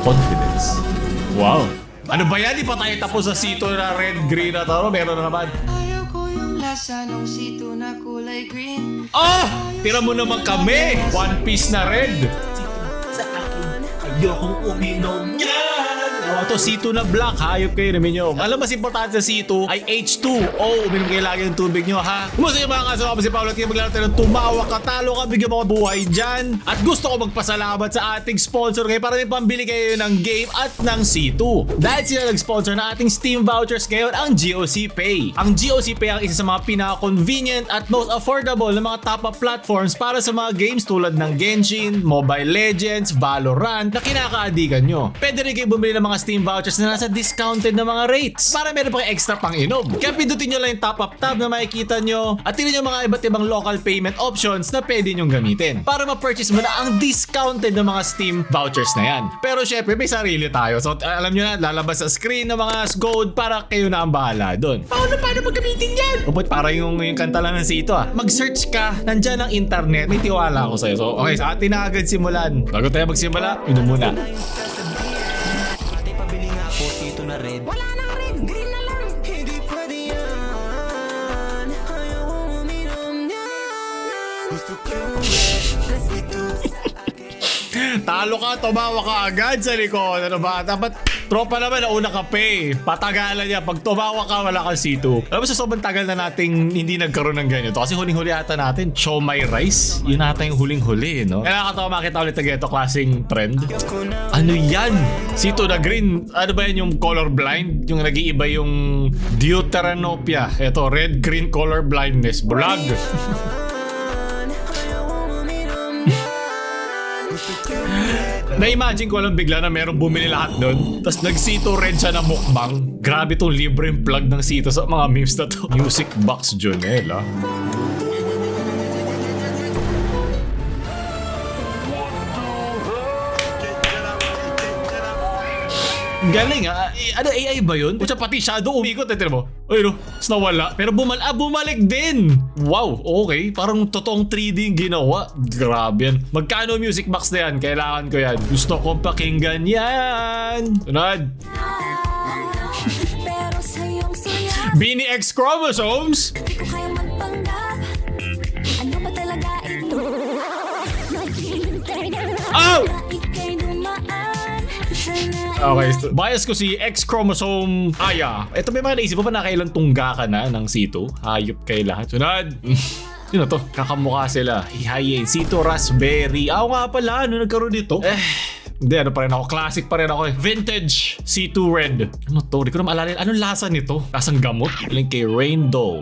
confidence. Wow. Ano ba yan? Di pa tayo tapos sa sito na red, green at ano? Meron na naman. Ayaw ko yung lasa ng sito na kulay green. Oh! Tira mo naman kami! One Piece na red. Sa akin, ayokong uminom niyan. Oh, ito C2 na black, hayop kayo namin nyo. Alam mas importante sa C2 ay H2O. Uminom kayo lagi ng tubig nyo, ha? Kumusta yung mga kasama si Paolo at kayo maglalaro tayo ng tumawa ka, talo ka, bigyan mo ka buhay dyan. At gusto ko magpasalamat sa ating sponsor kayo para may pambili kayo ng game at ng C2. Dahil sila nag-sponsor na ating Steam vouchers ngayon, ang GOC Pay. Ang GOC Pay ang isa sa mga pinaka-convenient at most affordable na mga top-up platforms para sa mga games tulad ng Genshin, Mobile Legends, Valorant na kinakaadikan nyo. Pwede rin kayo bumili ng mga Steam vouchers na nasa discounted na mga rates para meron pang extra pang inom. Kaya pindutin nyo lang yung top-up tab na makikita nyo at tingnan nyo mga iba't ibang local payment options na pwede nyong gamitin para ma-purchase mo na ang discounted na mga Steam vouchers na yan. Pero syempre may sarili tayo. So alam nyo na, lalabas sa screen ng mga code para kayo na ang bahala doon. Paano magamitin yan? O ba't parang yung kanta lang ng sito ah. Mag-search ka, nandyan ang internet. May tiwala ako sa'yo. So okay, sa atin na agad simulan. Bago tayo magsimula, inom muna. Sito na red. Wala nang red, green na lang. Hindi pwede yan. Ayaw kong uminom yan. Gusto ko yung red na sito sa akin. Talo ka, tumawa ka agad sa likod. Ano ba? Dapat tropa naman, nauna ka pa eh. Patagalan niya. Pag tumawa ka, wala kang C2. Alam mo sa sobrang tagal na nating hindi nagkaroon ng ganito. Kasi huling-huli ata natin, siomai rice. Yun ata yung huling-huli, no? Kaya nakakatawa makita ulit na ganito klaseng trend. Ano yan? C2 na green. Ano ba yan yung color blind? Yung nag-iiba yung deuteranopia. Ito, red, green color blindness. Bulag. Na-imagine ko lang bigla na merong bumili lahat doon. Tapos nag-Sito red siya na mukbang. Grabe tong libreng plug ng Sito sa mga memes na to. Music Box Jonel, ah. Galing ah. Ano AI ba yun? Kutsa pati shadow umikot eh. Tira mo. Ay no. Tapos nawala. Pero bumalik din. Wow. Okay. Parang totoong 3D yung ginawa. Grabe yan. Magkano music box na yan? Kailangan ko yan. Gusto kong pakinggan yan. Sunod. Bini X Chromosomes. Di ko kaya magpanggap. Ano ba talaga ito? Naghihintay na lang Oh! na ika'y dumaan. Sana Okay, so bias ko si X chromosome Aya. Ito may mga naisip mo ba na kailang tungga ka na ng Sito? Hayop kayo lahat. Sunod! Sino to? Kakamukha sila. Hihayin. Sito Raspberry. Ako nga pala, ano nagkaroon dito? Hindi, ano pa rin ako. Classic pa rin ako eh. Vintage C2 Red. Ano to? Hindi ko naman alala. Anong lasa nito? Lasang gamot? Link kay Rainbow.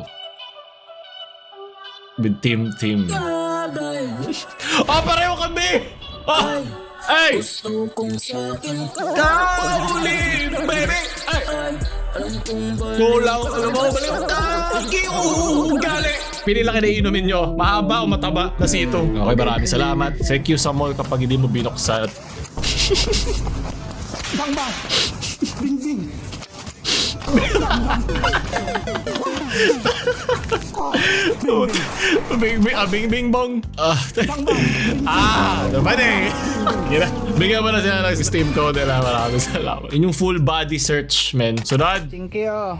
With Team. Oh, pareho kami! Oh! Ay! Kaulin, baby! Ay! Kulang, alam mo, baliw ugali! Pili lang na inumin nyo. Mahaba o mataba na sito. Okay, maraming salamat. Thank you sa mall kapag hindi mo binuksan. Bang! Bing! Bing bong. Naman eh. Bigyan mo na sila ng Steam code nila. Maraming salamat. Yun yung full body search, men. Sunod. Chinky oh.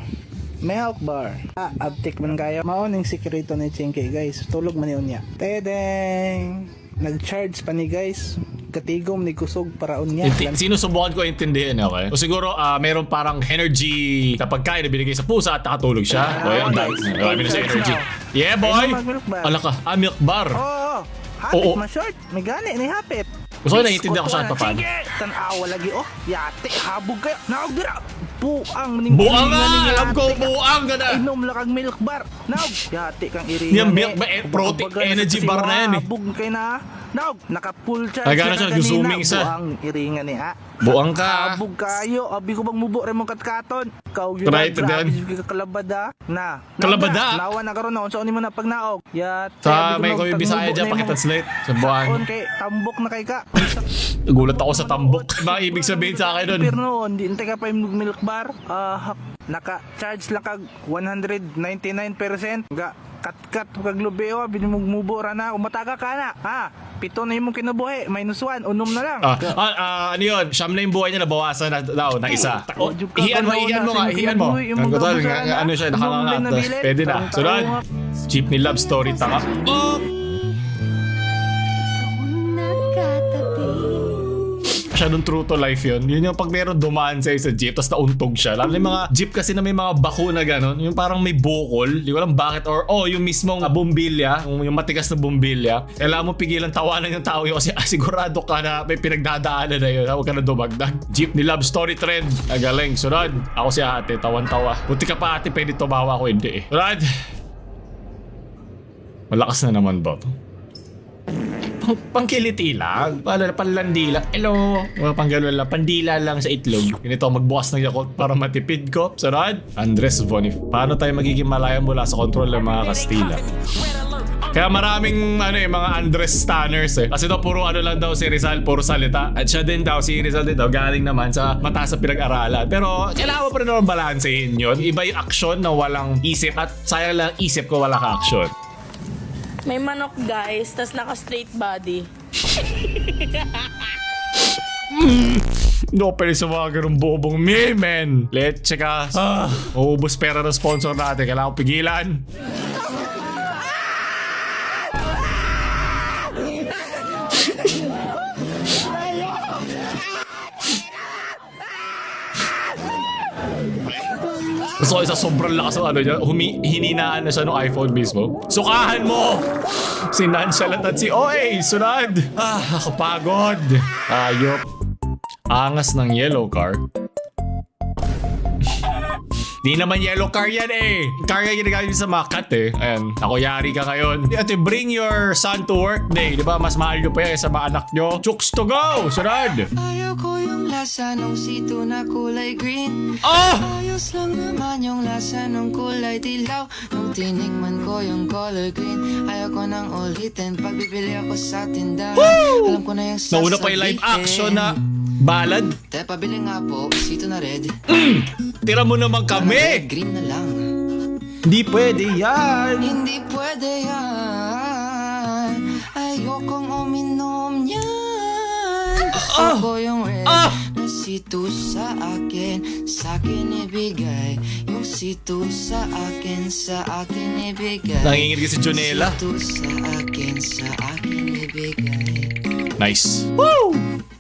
May hawk bar. Abtik man kayo. Maoning sikreto ni Chinky guys. Tulog man yun niya. Tedeng. Nag-charge pa ni guys. Katigom ni kusog paraon niya. Sinusubukan ko intindihin, okay? O siguro, meron parang energy na pagkain na binigay sa pusa at nakatulog siya. Okay, ang dami na sa energy. Yeah, boy! Ala ka, milk bar. Oo. Hapit Oo. ma-short. May gani ni hapit. Gusto ko naiintindihan ko saan pa paano. Tanawa lagi oh. Yate, habog kayo. Naog dira. Buang Buang nga! Alam ko, buang ka na! Inom lang kang milk bar. Naog. Yate kang iringan. Yung milk ba, protein, energy bar na yan eh. Habog kayo na. Naog, naka-full charge. Ay, gano'n siya, zooming siya. Buang iringan ni ha. Buang ka! Habog kayo. Abi ko bang mubo rin mong katkaton. Ikaw yun. Right, Grabe then. ka kalabada. Na. Kalabada? Nawa na karon na. Unsa ni mo na pag naog. Yate. Sa may ko yung Bisaya dyan, pakitranslate. Sa buwan. On kay tambok na kay ka. Nagulat ako sa tambok. Ba ibig sabihin sa akin nun? Pero noon, di intay ka pa yung milk bar. Naka-charge lang kag 199%. Ga kat-kat kag lubeo, binimugmubo ra na. Umataga ka na. Ha? Pito na yung kinabuhi. -1. Unom na lang. Ano yun? Siyam na yung buhay niya, nabawasan na daw na isa. Oh, yung Hiyan mo nga, hiyan mo. yung mga Tol, busa na, ano siya, nakangangat. lumlin na bilit. Pwede na. Parang Sunod. tao nga. Jeepney love story, tanga. Siya nung true to life yun. Yun yung pag meron dumaan sa'yo sa jeep tapos nauntog siya. Lalo yung mga jeep kasi na may mga bako na gano'n. Yung parang may bukol. Di ko alam bakit. Or yung mismong bumbilya. Yung matigas na bumbilya. Kailangan mo pigilan tawanan yung tao yun kasi sigurado ka na may pinagdadaanan na yun. Huwag ka na dumagdag. Jeepney love story trend. Galing. Sunod. Ako si ate. Tawan-tawa. Buti ka pa ate. Pwede tumawa ko. Hindi eh. Sunod. Malakas na naman ba ito? Pangkiliti lang. Panlandi lang. Hello. Panggalo lang. Pandila lang sa itlog. Ganito magbukas ng Yakult para matipid ko. Sunod. Andres Bonif. Paano tayo magiging malaya mula sa kontrol ng mga Kastila? Kaya maraming mga Andres Stanners eh. Kasi daw puro lang daw si Rizal, puro salita. At siya din daw, si Rizal din daw, galing naman sa mataas na pinag-aralan. Pero kailangan mo pa rin naman balansehin yun. Iba yung aksyon na walang isip. At sayang lang isip ko wala ka aksyon. May manok guys, tas naka-straight body. No, pero sa mga ganun bobong men. Leche ka. Uubos pera ng sponsor natin. Kailangan ko pigilan. So isa sobrang lakas ng niya, hininaan na siya ng iPhone mismo. Sukahan mo! Si Nonchalant at si OA, sunod! Nakapagod. Ayop. Angas ng yellow car. Di naman yellow car yan eh. Car yan ginagamit sa makat eh. Ayan, ako yari ka ngayon. Ate, bring your son to work day. Di ba? Mas mahal nyo pa yan sa mga anak nyo. Chooks to go! Sunod! Ayaw ko yung lasa nung sito na kulay green. Ayos lang naman yung lasa nung kulay dilaw. Nung tiningman ko yung color green, ayaw ko nang ulitin. Pag bibili ako sa tindahan, alam ko na yung sasabihin. Nauna pa yung live action na ballad. Te, pabili nga po, sito na red. Tira mo naman kami! Green na lang. Hindi pwede yan! Hindi pwede yan. Ayokong uminom yan. Gusto ko yung red na sito sa akin ibigay. Yung sito sa akin ibigay. Nanginginig si Jonela. Sito sa akin ibigay. Nice. Woo!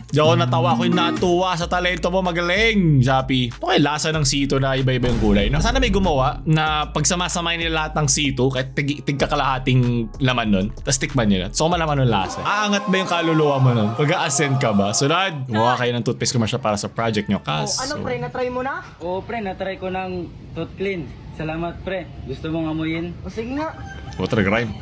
Diyan ako natawa ko yung natuwa sa talento mo, magaling, Zappy. Okay, lasa ng sito na iba-iba yung kulay. No? Sana may gumawa na pagsamasamahin nila lahat ng sito, kahit tigkakalahating laman nun, tapos tikman nyo na. So, malaman ng lasa. Aangat ba yung kaluluwa mo nun? Pag-a-ascend ka ba? Sunod, gumawa kayo ng toothpaste commercial para sa project nyo, Kas. Pre, natry mo na? Oo pre, natry ko ng tooth clean. Salamat pre. Gusto mong amuyin? O sige nga. Water grime.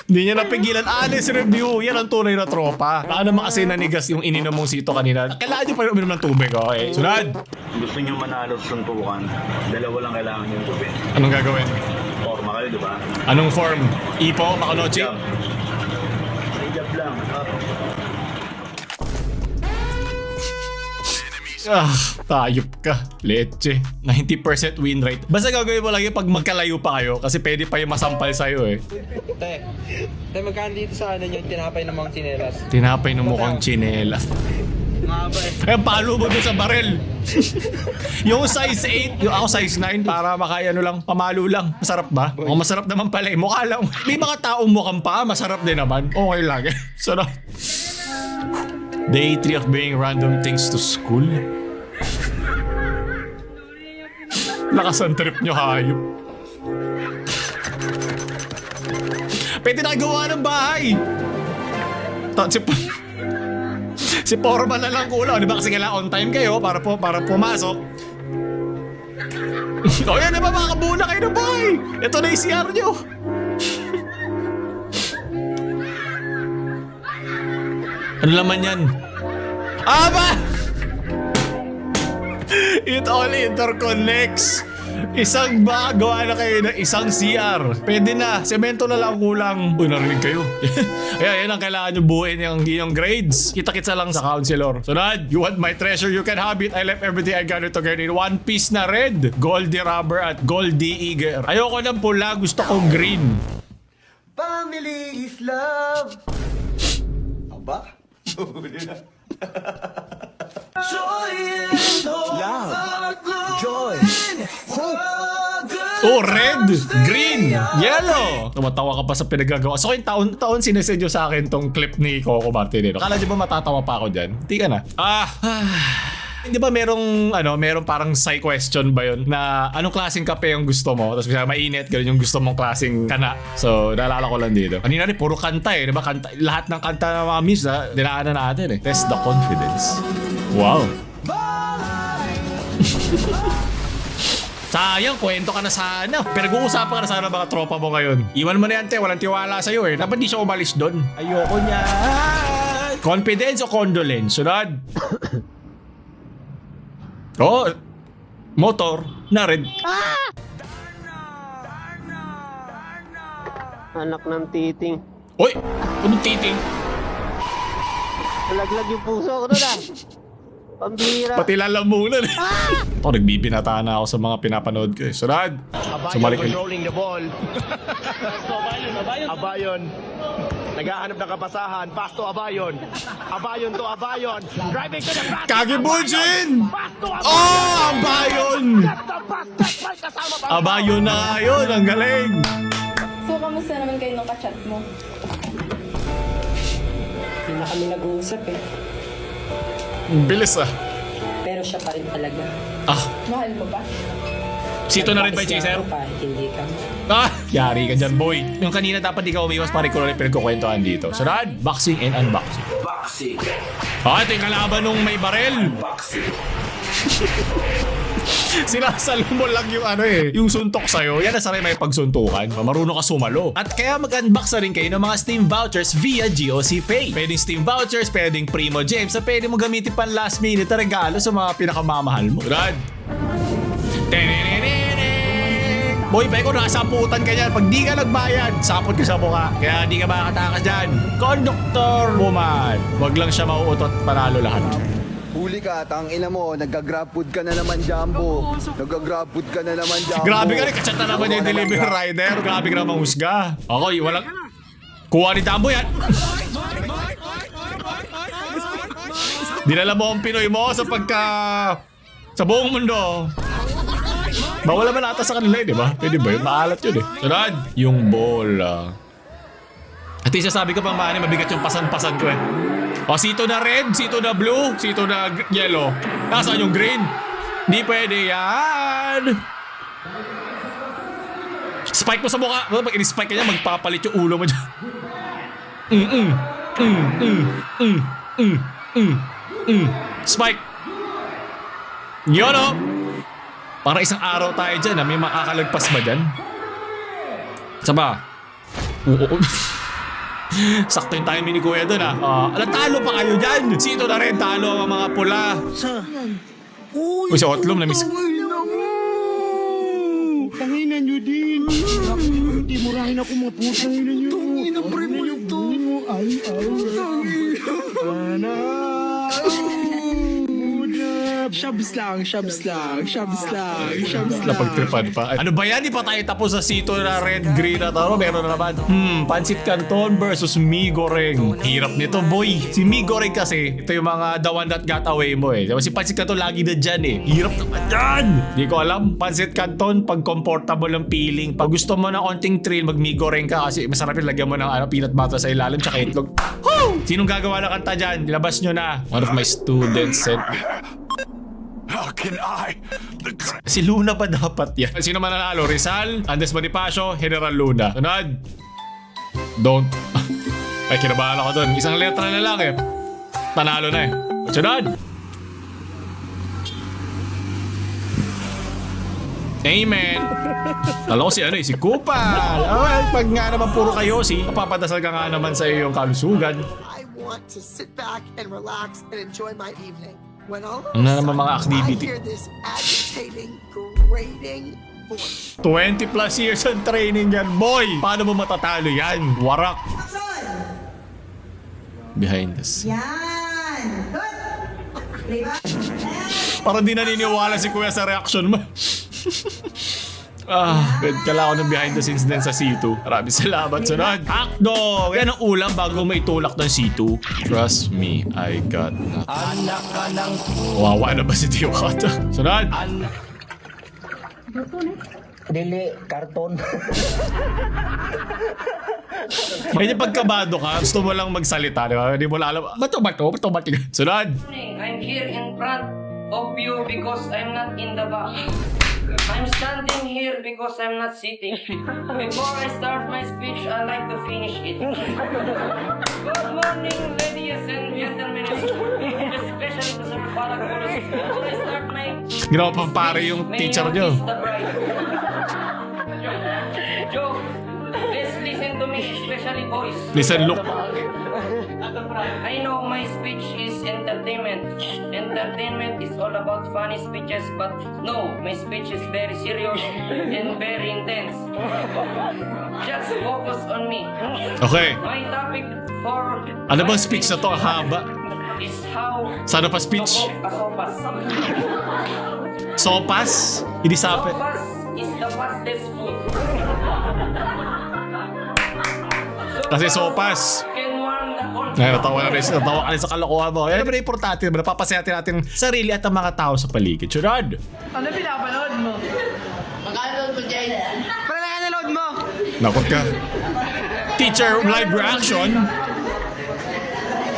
Hindi niya napigilan. Honest review. Yan ang tunay na tropa. Baka naman kasi nanigas yung ininom mong sito kanina. Kailangan niyo pa rin uminom ng tubig, okay? Sunod! Gusto nyo manalo sa suntukan, dalawa lang kailangan nyo gawin. Anong gagawin? Forma kayo, di ba? Anong form? Ipo? Makonochi? Jab. May jab lang. Tayop ka. Leche. 90% win rate. Basta gagawin mo lang yung pag magkalayo pa kayo kasi pwede pa yung masampal sa'yo eh. Te, magkaan dito sa ano yung tinapay ng mga chinelas? Tinapay ng mukhang chinelas. Mahaba eh. Eh, palo mo dun sa baril. Yung size 8, yung ako size 9 para makayano lang, pamalo lang. Masarap ba? O masarap naman pala eh. Mukha lang. May mga taong mukhang pa, masarap din naman. Okay lang eh. Sarap. Day 3 of bringing random things to school. Lakas ang trip nyo, hayop. Pwede na gawa ng bahay. Si Porma na lang kulang. Di ba kasi kailangan on time kayo para pumasok. O yan, diba makakabuna kayo ng bahay. Ito na yung CR nyo. Ano naman yan? Aba! It all interconnects. Isang gawa na kayo ng isang CR. Pwede na. Semento na lang kulang. Uy, narinig kayo. Kaya yan ang kailangan nyo buuin yung grades. Kita-kitsa lang sa counselor. Sunod, you want my treasure, you can have it. I left everything I got together in one piece na red. Goldie rubber at goldie eager. Ayoko ng pula, gusto ko green. Family is love. Aba? Joy. Oh, red, green, yellow. Tumatawa ka pa sa pinagagawa. So, yung taon-taon sinesedyo sa akin tong clip ni Coco Martinero. Kala nyo ba matatawa pa ako dyan? Hindi ka na. Hindi ba merong parang side question ba yun na anong klaseng kape yung gusto mo? Tapos bisa mainit, ganun yung gusto mong klaseng kana. So, naalala ko lang dito. Kanina rin, puro kanta eh. Diba? Kanta, lahat ng kanta ng mga memes na dinaanan natin eh. Test the confidence. Wow. Sayang, kwento ka na sana. Pinag-uusapan ka na sana mga tropa mo ngayon. Iwan mo na yan, te. Walang tiwala sa'yo eh. Dapat di siya umalis doon. Ayoko niya. Confidence o condolence? Sunod. Oh, motor na red. Anak ng titing. Uy, anong titing? Nalaglag yung puso ko doon ah. Pambira. Pati lalamunan. Ito, nagbibinata na ako sa mga pinapanood ko eh. Sunod. Sumalik ka. Controlling the ball. Abayon. Naghahanap ng kapasahan. Pass to Abayon. Abayon to Abayon. Driving to the back. Kagibujin! Oh, Abayon! Abayon na nga yun. Ang galing. So, kamusta naman kayo nung ka-chat mo? Hindi na kami nag-uusap eh. Bilis ah. Pero siya pa rin talaga. Mahal mo ba? Sito na rin ba yung chaser? Kahit hindi ka. Yari ka dyan, boy. Yung kanina dapat di ka umiwas para ko na rin pinagkukwentuhan dito. Sunod, boxing and unboxing. Boxing. Ito yung kalaban nung may barel. Boxing. Sinasalo mo lang yung yung suntok sa'yo. Yan na saray may pagsuntukan. Marunong ka sumalo. At kaya mag-unbox na rin kayo ng mga Steam vouchers via GOC Pay. Pwedeng Steam vouchers, pwedeng Primo James, at pwede mo gamitin pan last minute na regalo sa mga pinakamamahal mo. Rad! Boy, pa ko nakasamputan ka dyan. Pag di ka nagbayad, sapot ka sa mukha. Kaya di ka makakatakas dyan. Conductor woman. Wag lang siya mauutot, panalo lahat. Huli ka, tang ina mo. Nagka-grab food ka na naman, Jumbo. Nagka-grab food ka na naman, Jumbo. Grabe ka rin, kachat na naman yung delivery rider. Grabe ka naman husga. Ako, walang... Kuha ni Jumbo yan. Dinala mo ang Pinoy mo sa sa buong mundo. Bawal naman ata sa kanila eh, di ba? Pwede ba yun? Maalat yun eh. Sunod, yung bola. At yung sasabi ko pang mani, mabigat yung pasan-pasan ko eh. O, sito na red, sito na blue, sito na yellow. Nasaan yung green? Di pwede yan. Spike mo sa mukha. Pag in-spike ka niya, magpapalit yung ulo mo dyan. Spike. Yun o. Para isang araw tayo dyan, may makakalagpas ba dyan? Saba? Oo. Sakto yung timing ni Kuya doon talo pa kayo dyan! Sito na rin, talo ang mga pula. Uy, si Otlum na miss. Tanginan nyo din. Hindi murahin ako mga pusa. Tanginan pre mo ito. Ay. Shabs lang. Napagtripan pa. Ano ba yan? Di pa tayo tapos sa sito na red, green at meron na naman. Pansit Canton versus Mi Goreng. Hirap nito, boy. Si Mi Goreng kasi, ito yung mga the one that got away mo eh. Si Pansit Canton lagi na dyan eh. Hirap naman dyan! Di ko alam. Pansit Canton, pag comfortable ang feeling. Pag gusto mo na konting thrill, mag Mi Goreng ka kasi masarap yung lagyan mo ng peanut butter sa ilalim tsaka itlog. Woo! Sinong gagawa ng kanta dyan? Ilabas nyo na. One of my students said... How can I? Si Luna pa dapat yan. Sino man nanalo? Rizal, Andes Bonifacio, General Luna. Sunod. Don't. Ay, kinabahan ako dun. Isang letra na lang eh. Panalo na eh. Sunod. Amen. Talo ko si si Kupal. Pag nga naman puro kayo papadasal ka nga naman sa iyong kalusugan. I want to sit back and relax and enjoy my evening. When all of Ano naman mga activity? I hear this agitating training. 20 plus years on training yan, boy! Paano mo matatalo yan? Warak. Behind us. Yan! Good! Parang di naniniwala si Kuya sa reaction mo. Kala ko ng behind the scenes din sa C2. Maraming salamat. Sunod, Akdo! Yan ang ulam bago may tulak ng C2. Trust me, I got nothing. Anak ka ng Wawa na ba si Diwata? Sunod! Dili, karton. Kaya pagkabado ka, gusto mo lang magsalita, di ba? Hindi mo lang alam, bato. Sunod! I'm here in front of you because I'm not in the back. I'm standing here because I'm not sitting. Before I start my speech, I like to finish it. Good morning, ladies and gentlemen. Especially to Sir Faragulus. Before I start my Ginawa pang pare yung may teacher nyo. notice the bride. Joe, please listen to me, especially boys. Listen, look. I know my speech is entertainment. Entertainment is all about funny speeches, but no, my speech is very serious and very intense. Just focus on me. Okay. My topic for Ano bang speech na to? Ang haba. is how Sana pa speech? sopas. Sopas? Hindi sapit. Sopas is the fastest food. Kasi sopas. Can warm the Ay, natawa ka rin sa kalokohan mo. Yan naman importante. Napapasaya natin ating sarili at ang mga tao sa paligid. Sunod! Ano pinapanood mo? Magkanood mo, Jay? Para nakanood mo? Nakot ka. Teacher live reaction.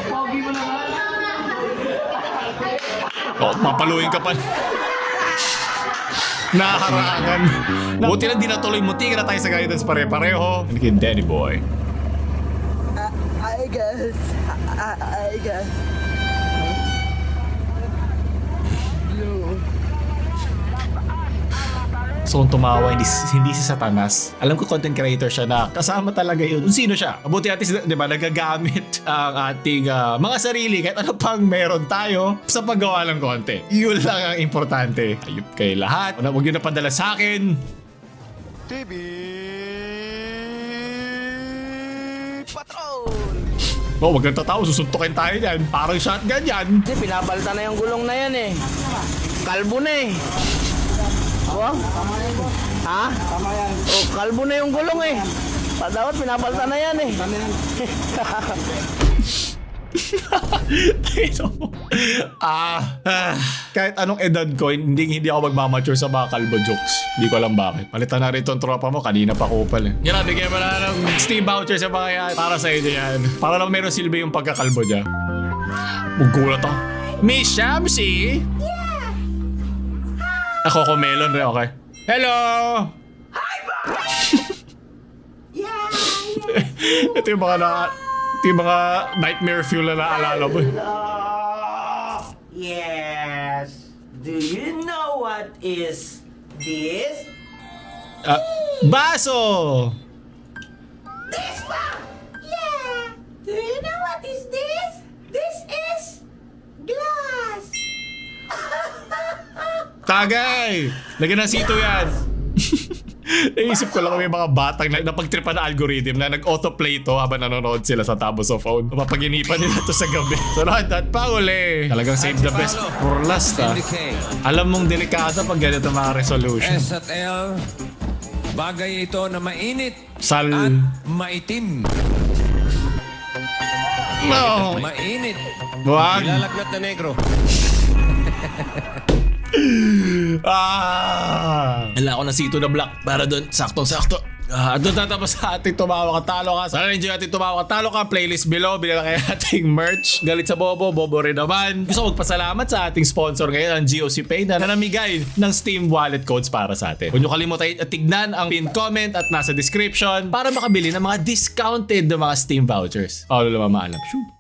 Pogi mo naman. Papaluin ka pa. Nakaharangan. Buti na di natuloy mo. Tingin na tayo sa guidance pare-pareho. Ano kay Danny Boy? I guess. So kung tumawa, hindi si Satanas. Alam ko content creator siya na kasama talaga yun. Kung sino siya. Mabuti natin, di ba, nagagamit ang ating mga sarili kahit ano pang meron tayo sa paggawa ng content. Yun lang ang importante. Ayup kay lahat. Huwag yun na padala sa akin. TV Patrol! Oh, wag kang tatawa. Susuntukin tayo yan. Parang shotgun yan. Kasi pinapalitan na yung gulong na yan eh. Kalbo na eh. Oh? Ha? Tama yan. Oh, kalbo na yung gulong eh. Dapat pinapalitan na yan eh. Kahit anong edad ko, hindi ako magmamature sa mga kalbo jokes. Hindi ko alam bakit. Palitan na rin itong tropa mo, kanina pa kupal eh. Yan na, bigyan mo na ng Steam voucher sa mga yan. Para sa inyo yan. Para lang meron silbi yung pagkakalbo niya. Magulat ako. Miss Shamsi? Ako ko melon rin, okay. Hello! Hi, bro! Ito yung mga nightmare fuel na naalala mo. Yes. Do you know what is this? Baso! This one! Yeah! Do you know what is this? This is glass! Tagay! Lagyan ng sito yan. Naisip ko lang may mga batang napagtripan na algorithm na nag-autoplay to habang nanonood sila sa tabo sa phone. Mapapaginipan nila to sa gabi. So lahat at pauli. Talagang save the best for last Alam mong delikado pag ganito mga resolution. S at L, bagay ito na mainit Sal. at maitim. No! Mainit. Wag! Ilalagnat na negro. Wala ako na sito na black para doon. Saktong-sakto. Doon tatapos sa ating Tumawa Ka Talo Ka. Sana enjoy ating Tumawa Ka Talo Ka. Playlist below. Bilala kayo ating merch. Galit sa Bobo. Bobo rin naman. Gusto ko magpasalamat sa ating sponsor ngayon, ang GOC Pay, na namigay ng Steam wallet codes para sa atin. Huwag nyo kalimutan at tignan ang pinned comment at nasa description para makabili ng mga discounted na mga Steam vouchers. Paolo naman maalam. Shoo!